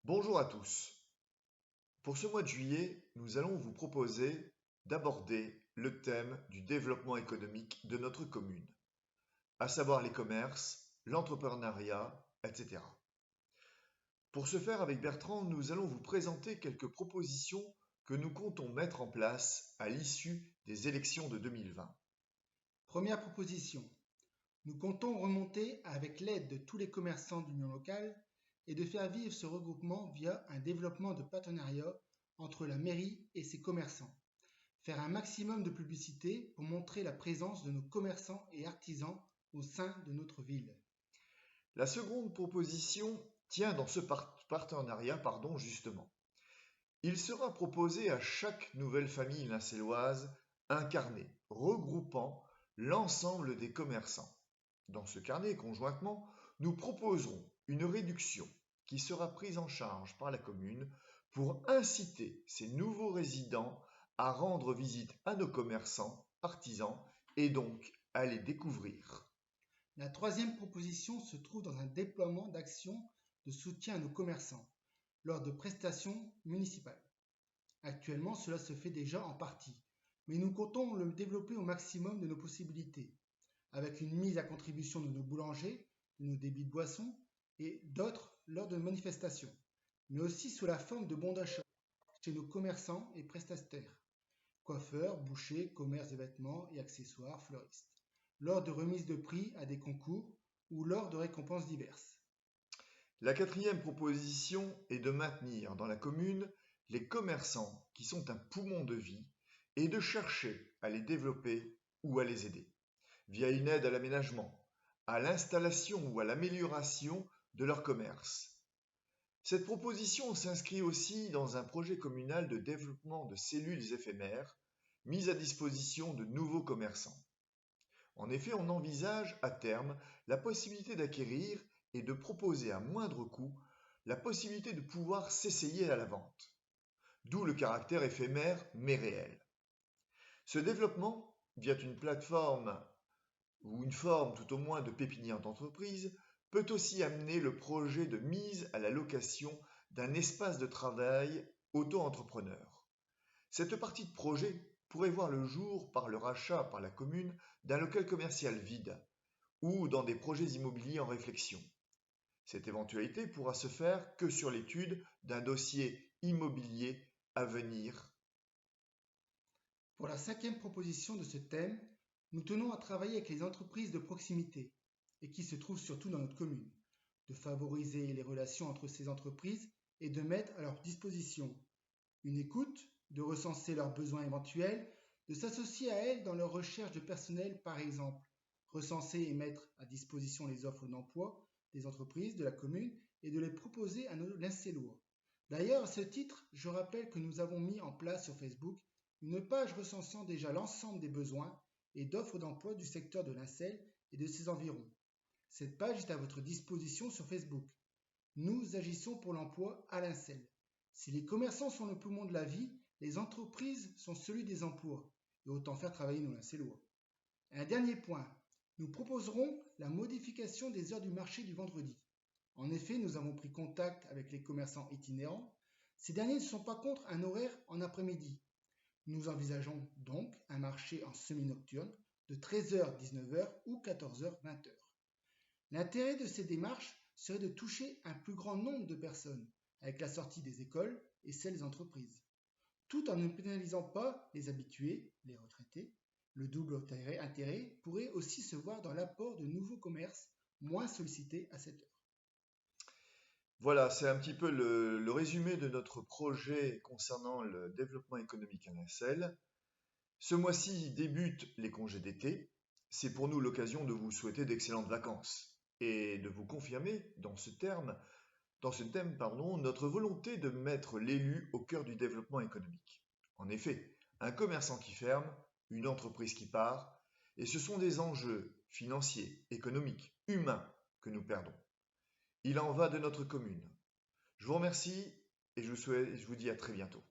Bonjour à tous. Pour ce mois de juillet, nous allons vous proposer d'aborder le thème du développement économique de notre commune, à savoir les commerces, l'entrepreneuriat, etc. Pour ce faire, avec Bertrand, nous allons vous présenter quelques propositions que nous comptons mettre en place à l'issue des élections de 2020. Première proposition, nous comptons remonter avec l'aide de tous les commerçants d'union locale et de faire vivre ce regroupement via un développement de partenariat entre la mairie et ses commerçants. Faire un maximum de publicité pour montrer la présence de nos commerçants et artisans au sein de notre ville. La seconde proposition tient dans ce partenariat, justement. Il sera proposé à chaque nouvelle famille lincelloise un carnet regroupant l'ensemble des commerçants. Dans ce carnet, conjointement, nous proposerons une réduction qui sera prise en charge par la commune pour inciter ces nouveaux résidents à rendre visite à nos commerçants, artisans et donc à les découvrir. La troisième proposition se trouve dans un déploiement d'actions de soutien à nos commerçants lors de prestations municipales. Actuellement, cela se fait déjà en partie, mais nous comptons le développer au maximum de nos possibilités, avec une mise à contribution de nos boulangers, de nos débits de boissons et d'autres lors de manifestations, mais aussi sous la forme de bons d'achat chez nos commerçants et prestataires, coiffeurs, bouchers, commerces de vêtements et accessoires, fleuristes, lors de remises de prix à des concours ou lors de récompenses diverses. La quatrième proposition est de maintenir dans la commune les commerçants qui sont un poumon de vie et de chercher à les développer ou à les aider, via une aide à l'aménagement, à l'installation ou à l'amélioration de leur commerce. Cette proposition s'inscrit aussi dans un projet communal de développement de cellules éphémères mises à disposition de nouveaux commerçants. En effet, on envisage à terme la possibilité d'acquérir et de proposer à moindre coût la possibilité de pouvoir s'essayer à la vente, d'où le caractère éphémère mais réel. Ce développement, via une plateforme ou une forme tout au moins de pépinière d'entreprise, peut aussi amener le projet de mise à la location d'un espace de travail auto-entrepreneur. Cette partie de projet pourrait voir le jour par le rachat par la commune d'un local commercial vide ou dans des projets immobiliers en réflexion. Cette éventualité pourra se faire que sur l'étude d'un dossier immobilier à venir. Pour la cinquième proposition de ce thème, nous tenons à travailler avec les entreprises de proximité et qui se trouvent surtout dans notre commune, de favoriser les relations entre ces entreprises et de mettre à leur disposition une écoute, de recenser leurs besoins éventuels, de s'associer à elles dans leur recherche de personnel par exemple, recenser et mettre à disposition les offres d'emploi des entreprises de la commune et de les proposer à nos lincellois. D'ailleurs, à ce titre, je rappelle que nous avons mis en place sur Facebook une page recensant déjà l'ensemble des besoins et d'offres d'emploi du secteur de Lincel et de ses environs. Cette page est à votre disposition sur Facebook. Nous agissons pour l'emploi à Lincel. Si les commerçants sont le poumon de la vie, les entreprises sont celui des emplois, et autant faire travailler nos Lincellois. Un dernier point, nous proposerons la modification des heures du marché du vendredi. En effet, nous avons pris contact avec les commerçants itinérants. Ces derniers ne sont pas contre un horaire en après-midi. Nous envisageons donc un marché en semi-nocturne de 13h-19h ou 14h-20h. L'intérêt de ces démarches serait de toucher un plus grand nombre de personnes avec la sortie des écoles et celles des entreprises, tout en ne pénalisant pas les habitués, les retraités. Le double intérêt pourrait aussi se voir dans l'apport de nouveaux commerces moins sollicités à cette heure. Voilà, c'est un petit peu le résumé de notre projet concernant le développement économique à Lincel. Ce mois-ci débutent les congés d'été. C'est pour nous l'occasion de vous souhaiter d'excellentes vacances et de vous confirmer dans ce thème, notre volonté de mettre l'élu au cœur du développement économique. En effet, un commerçant qui ferme, une entreprise qui part, et ce sont des enjeux financiers, économiques, humains que nous perdons. Il en va de notre commune. Je vous remercie et je vous dis à très bientôt.